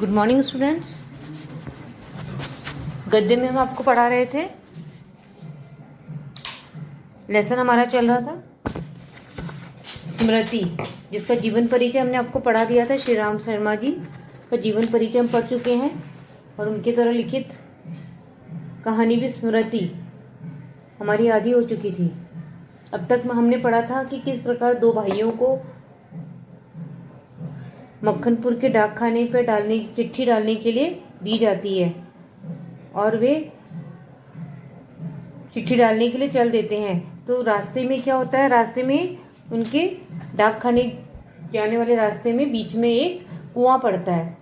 Good morning students. गद्य में हम आपको पढ़ा रहे थे। लेसन हमारा चल रहा था स्मृति, जिसका जीवन परिचय हमने आपको पढ़ा दिया था। श्री राम शर्मा जी का जीवन परिचय हम पढ़ चुके हैं और उनके द्वारा लिखित कहानी भी स्मृति हमारी आधी हो चुकी थी। अब तक हमने पढ़ा था कि किस प्रकार दो भाइयों को मक्खनपुर के डाकखाने पर चिट्ठी डालने के लिए दी जाती है और वे चिट्ठी डालने के लिए चल देते हैं। तो रास्ते में क्या होता है, रास्ते में उनके डाकखाने जाने वाले रास्ते में बीच में एक कुआं पड़ता है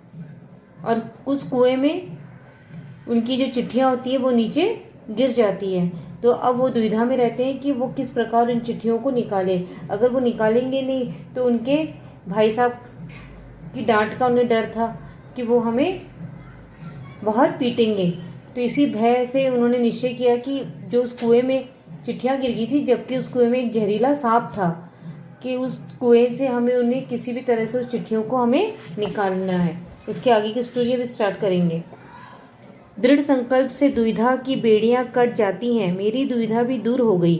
और उस कुएं में उनकी जो चिट्ठियां होती है वो नीचे गिर जाती है। तो अब वो दुविधा में रहते हैं कि वो किस प्रकार इन चिट्ठियों को निकालें। अगर वो निकालेंगे नहीं तो उनके भाई साहब की डांट का उन्हें डर था कि वो हमें बहुत पीटेंगे। तो इसी भय से उन्होंने निश्चय किया कि जो उस कुएं में चिट्ठियां गिर गई थी, जबकि उस कुएं में एक जहरीला सांप था, कि उस कुएं से हमें उन्हें किसी भी तरह से उस चिट्ठियों को हमें निकालना है। उसके आगे की स्टोरी अब स्टार्ट करेंगे। दृढ़ संकल्प से दुविधा की बेड़ियां कट जाती हैं। मेरी दुविधा भी दूर हो गई।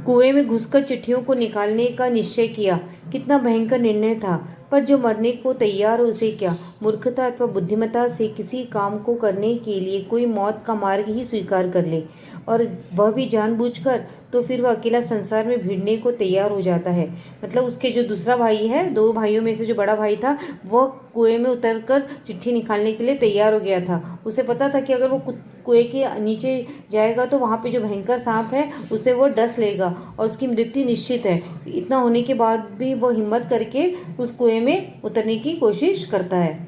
कुएं में घुसकर चिट्ठियों को निकालने का निश्चय किया। कितना भयंकर निर्णय था, पर जो मरने को तैयार हो उसे क्या। मूर्खता अथवा बुद्धिमत्ता से किसी काम को करने के लिए कोई मौत का मार्ग ही स्वीकार कर ले, और वह भी जानबूझकर, तो फिर वह अकेला संसार में भिड़ने को तैयार हो जाता है। मतलब उसके जो दूसरा भाई है, दो भाइयों में से जो बड़ा भाई था, वह कुएं में उतरकर चिट्ठी निकालने के लिए तैयार हो गया था। उसे पता था कि अगर वो कुएं के नीचे जाएगा तो वहां पे जो भयंकर सांप है उसे वो डस लेगा और उसकी मृत्यु निश्चित है। इतना होने के बाद भी वो हिम्मत करके उस कुएं में उतरने की कोशिश करता है।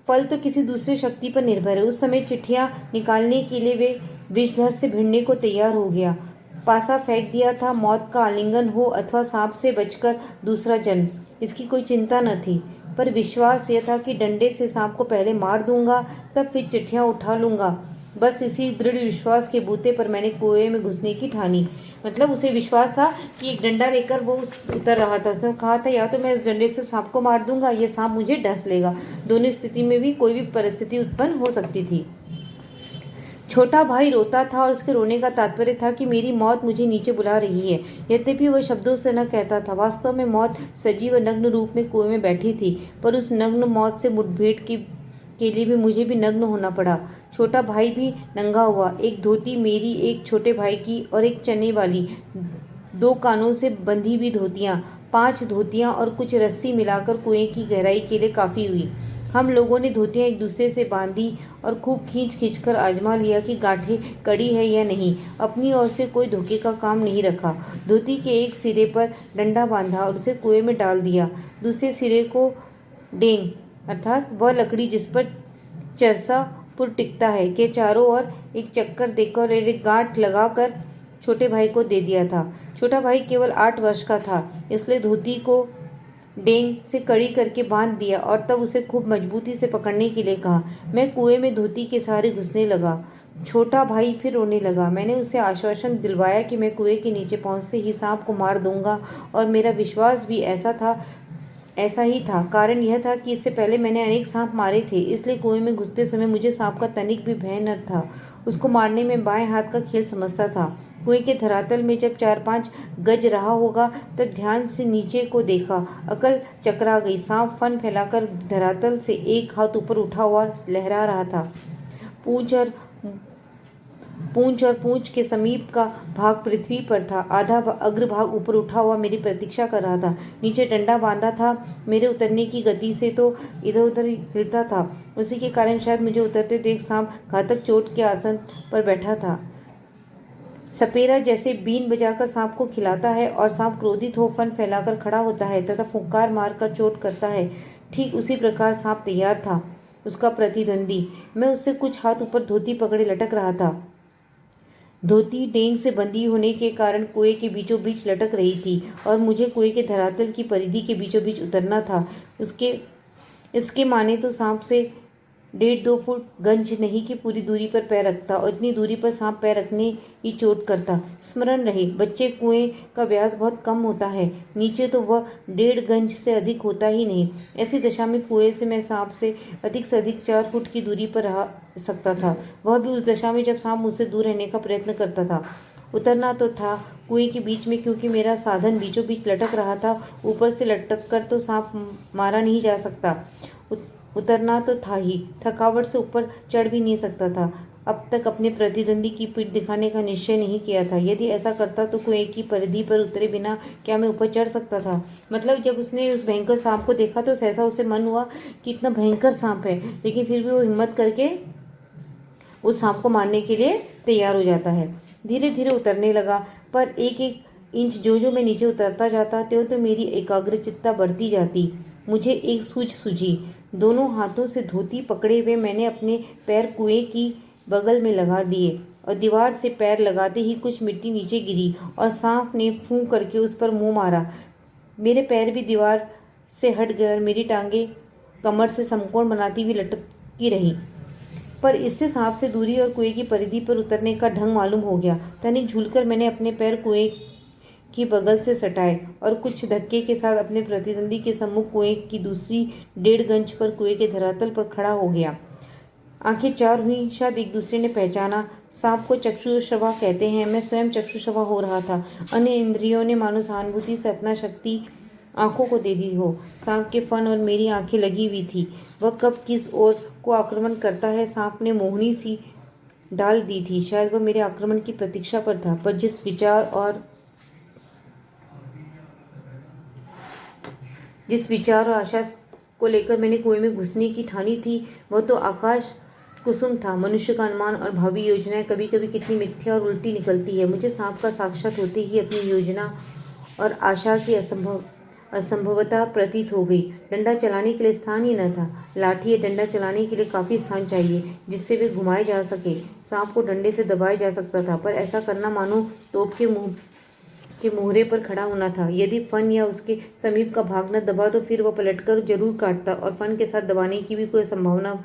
फल तो किसी दूसरी शक्ति पर निर्भर है। उस समय चिट्ठियां निकालने के लिए वे विषधर से भिड़ने को तैयार हो गया। पासा फेंक दिया था, मौत का आलिंगन हो अथवा सांप से बचकर दूसरा जन्म, इसकी कोई चिंता न थी। पर विश्वास यह था कि डंडे से सांप को पहले मार दूंगा, तब फिर चिट्ठियां उठा लूंगा। बस इसी दृढ़ विश्वास के बूते पर मैंने कुएं में घुसने की ठानी। मतलब उसे विश्वास था कि एक डंडा लेकर वो उतर रहा था। उसने कहा था या तो मैं इस डंडे से सांप को मार दूंगा, ये सांप मुझे डस लेगा। दोनों स्थिति में भी कोई भी परिस्थिति उत्पन्न हो सकती थी। छोटा भाई रोता था और उसके रोने का तात्पर्य था कि मेरी मौत मुझे नीचे बुला रही है। यद्यपि वह शब्दों से न कहता था, वास्तव में मौत सजीव नग्न रूप में कुएं में बैठी थी। पर उस नग्न मौत से मुठभेड़ के लिए भी मुझे भी नग्न होना पड़ा। छोटा भाई भी नंगा हुआ। एक धोती मेरी, एक छोटे भाई की और एक चने वाली, दो कानों से बंधी हुई धोतियां, 5 धोतियां और कुछ रस्सी मिलाकर कुएं की गहराई के लिए काफी हुई। हम लोगों ने धोतियां एक दूसरे से बांधी और खूब खींच कर आजमा लिया कि गांठें कड़ी है या नहीं। अपनी ओर से कोई धोखे का काम नहीं रखा। धोती के एक सिरे पर डंडा बांधा और उसे कुएं में डाल दिया। दूसरे सिरे को डेंग अर्थात वह लकड़ी जिस पर चरसा पुर टिकता है, के चारों ओर एक चक्कर देकर और एक गांठ लगाकर छोटे भाई को दे दिया था। छोटा भाई केवल 8 वर्ष का था, इसलिए धोती को डेंग से कड़ी करके बांध दिया और तब उसे खूब मजबूती से पकड़ने के लिए कहा। मैं कुएं में धोती के सहारे घुसने लगा। छोटा भाई फिर रोने लगा। मैंने उसे आश्वासन दिलवाया कि मैं कुएं के नीचे पहुंचते ही सांप को मार दूंगा, और मेरा विश्वास भी ऐसा ही था। कारण यह था कि इससे पहले मैंने अनेक सांप मारे थे, इसलिए कुएं में घुसते समय मुझे सांप का तनिक भी भय न था। उसको मारने में बाएं हाथ का खेल समझता था। कुएं के धरातल में जब 4-5 गज रहा होगा तब ध्यान से नीचे को देखा। अकल चकरा गई। सांप फन फैलाकर धरातल से एक हाथ ऊपर उठा हुआ लहरा रहा था। पूंछ और पूंछ के समीप का भाग पृथ्वी पर था। आधा अग्रभाग ऊपर उठा हुआ मेरी प्रतीक्षा कर रहा था। नीचे डंडा बांधा था। मेरे उतरने की गति से तो इधर उधर हिलता था। उसी के कारण शायद मुझे उतरते देख सांप घातक चोट के आसन पर बैठा था। सपेरा जैसे बीन बजाकर सांप को खिलाता है और सांप क्रोधित हो फन फैलाकर खड़ा होता है तथा फुंकार मारकर चोट करता है, ठीक उसी प्रकार सांप तैयार था, उसका प्रतिद्वंदी। मैं उससे कुछ हाथ ऊपर धोती पकड़े लटक रहा था। धोती डेंग से बंधी होने के कारण कुएं के बीचों बीच लटक रही थी और मुझे कुएं के धरातल की परिधि के बीचों बीच उतरना था। इसके माने तो सांप से 1.5-2 फुट गंज नहीं कि पूरी दूरी पर पैर रखता, और इतनी दूरी पर सांप पैर रखने ही चोट करता। स्मरण रहे, बच्चे कुएं का व्यास बहुत कम होता है, नीचे तो वह 1.5 गंज से अधिक होता ही नहीं। ऐसी दशा में कुएं से मैं सांप से अधिक 4 फुट की दूरी पर रह सकता था, वह भी उस दशा में जब सांप मुझसे दूर रहने का प्रयत्न करता था। उतरना तो था कुएं के बीच में, क्योंकि मेरा साधन बीचों बीच लटक रहा था। ऊपर से लटक कर तो सांप मारा नहीं जा सकता, उतरना तो था ही। थकावट से ऊपर चढ़ भी नहीं सकता था। अब तक अपने प्रतिद्वंदी की पीठ दिखाने का निश्चय नहीं किया था। यदि ऐसा करता तो कुएं की परिधि पर उतरे बिना क्या मैं ऊपर चढ़ सकता था? मतलब जब उसने उस भयंकर सांप को देखा तो सहसा उसे मन हुआ कि इतना भयंकर सांप है, लेकिन फिर भी वो हिम्मत करके उस सांप को मारने के लिए तैयार हो जाता है। धीरे धीरे उतरने लगा, पर एक एक इंच जो मैं नीचे उतरता जाता त्यों तो मेरी एकाग्रचित्ता बढ़ती जाती। मुझे एक सूझ सूझी। दोनों हाथों से धोती पकड़े हुए मैंने अपने पैर कुएं की बगल में लगा दिए, और दीवार से पैर लगाते ही कुछ मिट्टी नीचे गिरी और सांप ने फूं करके उस पर मुंह मारा। मेरे पैर भी दीवार से हट गए और मेरी टांगे कमर से समकोण बनाती हुई लटकी रही। पर इससे सांप से दूरी और कुएं की परिधि पर उतरने का ढंग मालूम हो गया। तनिक झूलकर मैंने अपने पैर कुएं की बगल से सटाए और कुछ धक्के के साथ अपने प्रतिद्वंदी के सम्मुख कुएं की दूसरी 1.5 गंज पर कुएं के धरातल पर खड़ा हो गया। आंखें चार हुई, शायद एक दूसरे ने पहचाना। सांप को चक्षुश्रवा कहते हैं, मैं स्वयं चक्षुश्रवा हो रहा था। अन्य इंद्रियों ने मानो सहानुभूति से अपना शक्ति आंखों को दे दी हो। सांप के फन और मेरी आंखें लगी हुई थी। वह कब किस ओर को आक्रमण करता है, सांप ने मोहनी सी डाल दी थी। शायद वह मेरे आक्रमण की प्रतीक्षा पर था, पर जिस विचार और आशा को लेकर मैंने कुएं में घुसने की ठानी थी, वह तो आकाश कुसुम था। मनुष्य का अनुमान और भावी योजनाएं कभी कभी कितनी मिथ्या और उल्टी निकलती है। मुझे सांप का साक्षात होते ही अपनी योजना और आशा की असंभवता प्रतीत हो गई। डंडा चलाने के लिए स्थान ही न था। लाठी या डंडा चलाने के लिए काफी स्थान चाहिए जिससे वे घुमाए जा सके। सांप को डंडे से दबाया जा सकता था, पर ऐसा करना मानो तोप के मोहरे पर खड़ा होना था। यदि फन या उसके समीप का भाग न दबा तो फिर वह पलटकर जरूर काटता, और फन के साथ दबाने की भी कोई संभावना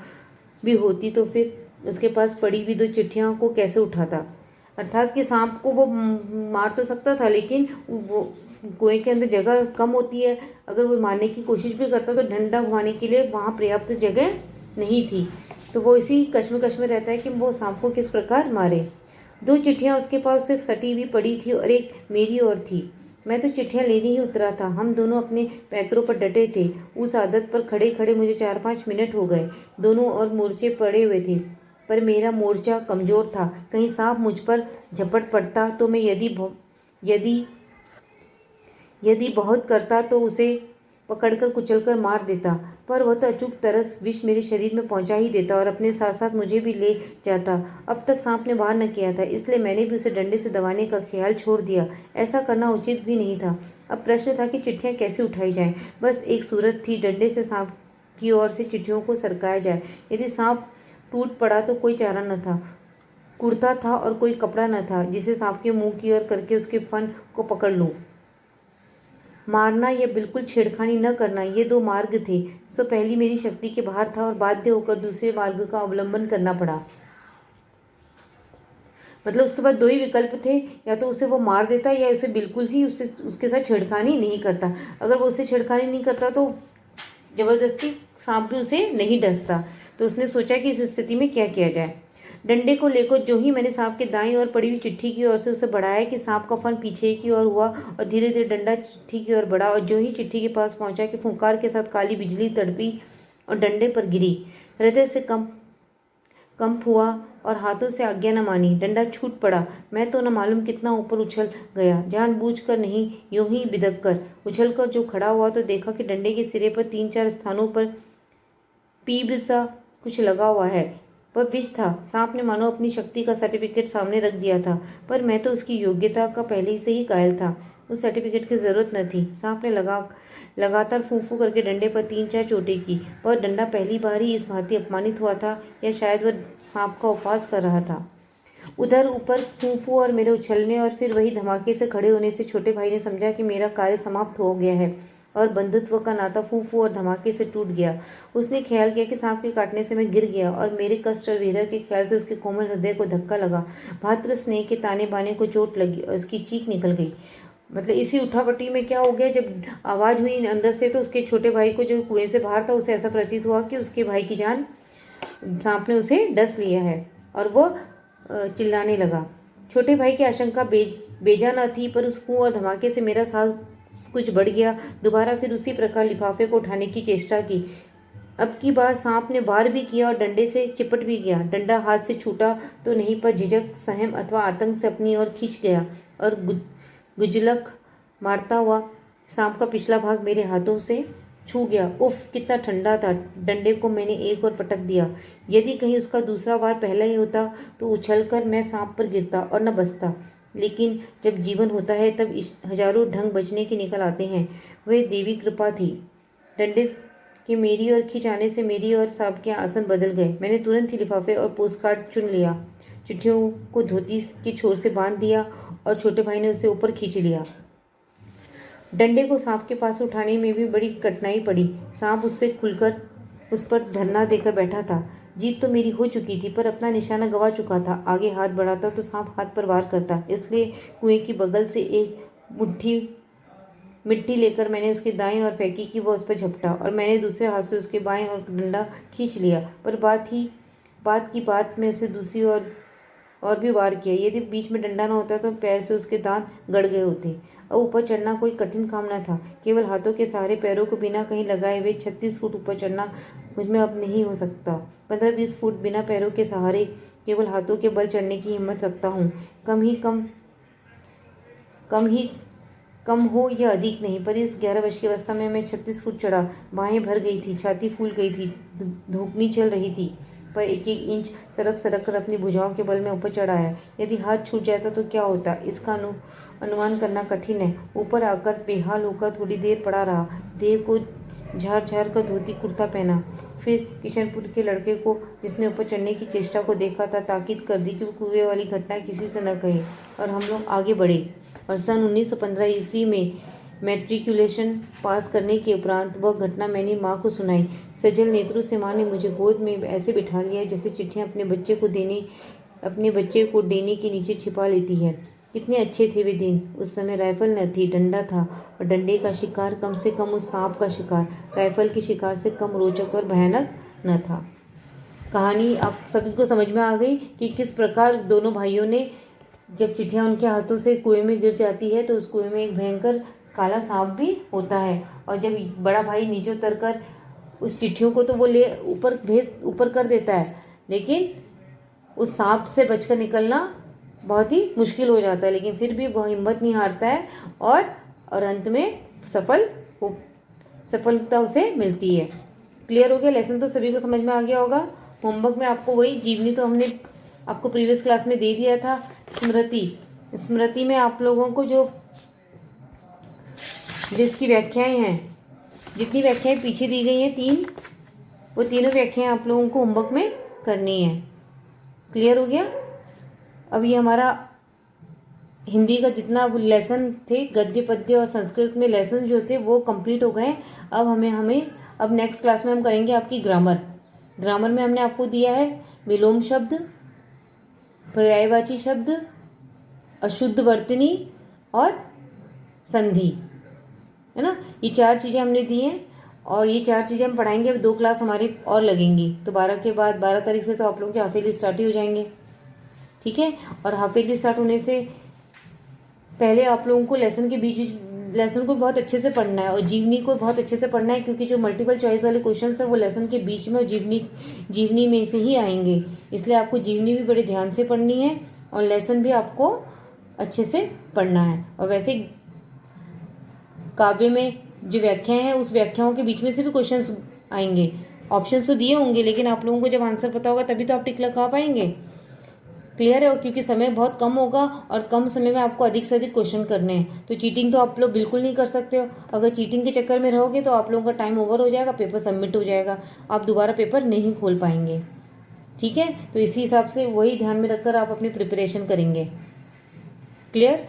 भी होती तो फिर उसके पास पड़ी हुई 2 चिट्ठियों को कैसे उठाता? अर्थात कि सांप को वो मार तो सकता था, लेकिन वो कुएं के अंदर जगह कम होती है। अगर वो मारने की कोशिश भी करता तो डंडा घुमाने के लिए वहां पर्याप्त जगह नहीं थी। तो वो इसी कश्मकश में रहता है कि वो सांप को किस प्रकार मारे। 2 चिट्ठियां उसके पास सिर्फ सटी हुई पड़ी थी और एक मेरी ओर थी। मैं तो चिट्ठियां लेने ही उतरा था। हम दोनों अपने पैतरों पर डटे थे। उस आदत पर खड़े खड़े मुझे 4-5 मिनट हो गए। दोनों और मोर्चे पड़े हुए थे, पर मेरा मोर्चा कमजोर था। कहीं सांप मुझ पर झपट पड़ता तो मैं यदि बहुत करता तो उसे पकड़कर कुचलकर मार देता, पर वह तो अचूक तरस विष मेरे शरीर में पहुंचा ही देता और अपने साथ साथ मुझे भी ले जाता। अब तक सांप ने वार न किया था, इसलिए मैंने भी उसे डंडे से दबाने का ख्याल छोड़ दिया। ऐसा करना उचित भी नहीं था। अब प्रश्न था कि चिट्ठियां कैसे उठाई जाएं। बस एक सूरत थी, डंडे से सांप की ओर से चिट्ठियों को सरकाया जाए। यदि सांप टूट पड़ा तो कोई चारा न था। कुर्ता था और कोई कपड़ा न था जिसे सांप के मुंह की ओर करके उसके फन को पकड़ लूं। मारना या बिल्कुल छेड़खानी न करना, ये 2 मार्ग थे। सो पहली मेरी शक्ति के बाहर था और बाध्य होकर दूसरे मार्ग का अवलंबन करना पड़ा। मतलब उसके बाद 2 ही विकल्प थे, या तो उसे वो मार देता या उसे बिल्कुल ही उसके साथ छेड़खानी नहीं करता। अगर वो उससे छेड़खानी नहीं करता तो जबरदस्ती सांप भी उसे नहीं डसता। तो उसने सोचा कि इस स्थिति में क्या किया जाए। डंडे को लेकर जो ही मैंने सांप के दाईं ओर पड़ी हुई चिट्ठी की ओर से उसे बढ़ाया कि सांप का फन पीछे की ओर हुआ और धीरे धीरे डंडा चिट्ठी की ओर बढ़ा, और जो ही चिट्ठी के पास पहुंचा कि फुंकार के साथ काली बिजली तड़पी और डंडे पर गिरी। हृदय से कंप हुआ और हाथों से आज्ञा न मानी। डंडा छूट पड़ा। मैं तो न मालूम कितना ऊपर उछल गया, जानबूझकर नहीं, यूं ही बिदक कर। उछलकर जो खड़ा हुआ तो देखा कि डंडे के सिरे पर 3-4 स्थानों पर पीब सा कुछ लगा हुआ है। वह विष था। सांप ने मानो अपनी शक्ति का सर्टिफिकेट सामने रख दिया था, पर मैं तो उसकी योग्यता का पहले से ही कायल था। उस सर्टिफिकेट की जरूरत न थी। सांप ने लगातार फूंफू करके डंडे पर 3-4 चोटें की। वह डंडा पहली बार ही इस भांति अपमानित हुआ था, या शायद वह सांप का उपवास कर रहा था। उधर ऊपर फूंफू और मेरे उछलने और फिर वही धमाके से खड़े होने से छोटे भाई ने समझा कि मेरा कार्य समाप्त हो गया है। और बंधुत्व का नाता फू फू और धमाके से टूट गया। उसने ख्याल किया कि सांप के काटने से मैं गिर गया और मेरे कष्ट और विरह के ख्याल से उसके कोमल हृदय को धक्का लगा। भातृ स्नेह के ताने बाने को चोट लगी और उसकी चीख निकल गई। मतलब इसी उठापटी में क्या हो गया, जब आवाज हुई अंदर से तो उसके छोटे भाई को, जो कुएं से बाहर था, उसे ऐसा प्रतीत हुआ कि उसके भाई की जान सांप ने उसे डस लिया है और वो चिल्लाने लगा। छोटे भाई की आशंका बेजा न थी, पर उस फूं और धमाके से मेरा साहस कुछ बढ़ गया। दोबारा फिर उसी प्रकार लिफाफे को उठाने की चेष्टा की। अब की बार सांप ने वार भी किया और डंडे से चिपट भी गया। डंडा हाथ से छूटा तो नहीं, पर झिझक, सहम अथवा आतंक से अपनी ओर खींच गया और गुजलक मारता हुआ सांप का पिछला भाग मेरे हाथों से छू गया। उफ, कितना ठंडा था। डंडे को मैंने एक और पटक दिया। यदि कहीं उसका दूसरा वार पहला ही होता तो उछलकर मैं सांप पर गिरता और न बचता। लेकिन जब जीवन होता है तब हजारों ढंग बचने के निकल आते हैं। वह देवी कृपा थी। डंडे के मेरी ओर खींच आने से मेरी और सांप के आसन बदल गए। मैंने तुरंत ही लिफाफे और पोस्टकार्ड चुन लिया। चिट्ठियों को धोती के छोर से बांध दिया और छोटे भाई ने उसे ऊपर खींच लिया। डंडे को सांप के पास उठाने में भी बड़ी कठिनाई पड़ी। सांप उससे खुलकर उस पर धरना देकर बैठा था। जीत तो मेरी हो चुकी थी, पर अपना निशाना गंवा चुका था। आगे हाथ बढ़ाता तो सांप हाथ पर वार करता। इसलिए कुएं की बगल से एक मुट्ठी मिट्टी लेकर मैंने उसकी दाएं ओर फेंकी कि वह उस पर झपटा और मैंने दूसरे हाथ से उसके बाएं ओर डंडा खींच लिया। पर बात की बात में उसे दूसरी ओर और भी वार किया। यदि बीच में डंडा न होता तो पैर से उसके दांत गड़ गए होते। अब ऊपर चढ़ना कोई कठिन काम न था। केवल हाथों के सहारे पैरों को बिना कहीं लगाए हुए 36 फुट ऊपर चढ़ना मुझ में अब नहीं हो सकता। 15-20 फुट बिना पैरों के सहारे केवल हाथों के बल चढ़ने की हिम्मत रखता हूँ। कम हो या अधिक नहीं, पर इस 11 वर्ष की अवस्था में मैं 36 फुट चढ़ा। बाहें भर गई थी, छाती फूल गई थी, धूपनी चल रही थी, पर एक एक इंच सरक कर अपनी भुजाओं के बल में ऊपर चढ़ आया। यदि हाथ छूट जाता तो क्या होता, इसका अनुमान करना कठिन है। ऊपर आकर बेहाल होकर थोड़ी देर पड़ा रहा। देर को झाड़ कर धोती कुर्ता पहना। फिर किशनपुर के लड़के को, जिसने ऊपर चढ़ने की चेष्टा को देखा था, ताकीद कर दी कि वो कुएं वाली घटना किसी से न कहे। और हम लोग आगे बढ़े और सन 1915 ईस्वी में मैट्रिकुलेशन पास करने के उपरांत वह घटना मैंने माँ को सुनाई। सजल नेत्रों से माँ ने मुझे गोद में ऐसे बिठा लिया जैसे चिट्ठियाँ अपने बच्चे को डेने के नीचे छिपा लेती है। कितने अच्छे थे वे दिन। उस समय राइफल न थी, डंडा था, और डंडे का शिकार, कम से कम उस सांप का शिकार, राइफल के शिकार से कम रोचक और भयानक न था। कहानी आप सभी को समझ में आ गई कि किस प्रकार दोनों भाइयों ने, जब चिट्ठियाँ उनके हाथों से कुएं में गिर जाती है तो उस कुएं में एक भयंकर काला सांप भी होता है, और जब बड़ा भाई नीचे उतर कर उस चिट्ठियों को तो वो ले ऊपर कर देता है, लेकिन उस सांप से बचकर निकलना बहुत ही मुश्किल हो जाता है। लेकिन फिर भी वह हिम्मत नहीं हारता है और अंत में सफलता उसे मिलती है। क्लियर हो गया? लेसन तो सभी को समझ में आ गया होगा। होमवर्क में आपको वही जीवनी तो हमने आपको प्रीवियस क्लास में दे दिया था। स्मृति में आप लोगों को जो जिसकी व्याख्याएं हैं, जितनी व्याख्याएं पीछे दी गई हैं 3, वो तीनों व्याख्याएं आप लोगों को होमवर्क में करनी है। क्लियर हो गया? अब ये हमारा हिंदी का जितना लेसन थे, गद्य पद्य और संस्कृत में लेसन जो थे वो कंप्लीट हो गए। अब नेक्स्ट क्लास में हम करेंगे आपकी ग्रामर में हमने आपको दिया है विलोम शब्द, पर्यायवाची शब्द, अशुद्ध वर्तनी और संधि, है ना। ये 4 चीज़ें हमने दी हैं और ये 4 चीज़ें हम पढ़ाएंगे। अब 2 क्लास हमारी और लगेंगी, तो 12 के बाद 12 तारीख से तो आप लोगों के हाफ ईयरली स्टार्ट ही हो जाएंगे, ठीक है। और हाफ ईयरली स्टार्ट होने से पहले आप लोगों को लेसन के बीच लेसन को बहुत अच्छे से पढ़ना है और जीवनी को बहुत अच्छे से पढ़ना है, क्योंकि जो मल्टीपल चॉइस वाले क्वेश्चन है वो लेसन के बीच में और जीवनी में से ही आएंगे। इसलिए आपको जीवनी भी बड़े ध्यान से पढ़नी है और लेसन भी आपको अच्छे से पढ़ना है। और वैसे काव्य में जो व्याख्याएं हैं उस व्याख्याओं के बीच में से भी क्वेश्चंस आएंगे। ऑप्शंस तो दिए होंगे, लेकिन आप लोगों को जब आंसर पता होगा तभी तो आप टिक लगा पाएंगे। क्लियर है? क्योंकि समय बहुत कम होगा और कम समय में आपको अधिक से अधिक क्वेश्चन करने हैं, तो चीटिंग तो आप लोग बिल्कुल नहीं कर सकते हो। अगर चीटिंग के चक्कर में रहोगे तो आप लोगों का टाइम ओवर हो जाएगा, पेपर सबमिट हो जाएगा, आप दोबारा पेपर नहीं खोल पाएंगे, ठीक है। तो इसी हिसाब से वही ध्यान में रखकर आप अपनी प्रिपरेशन करेंगे। क्लियर?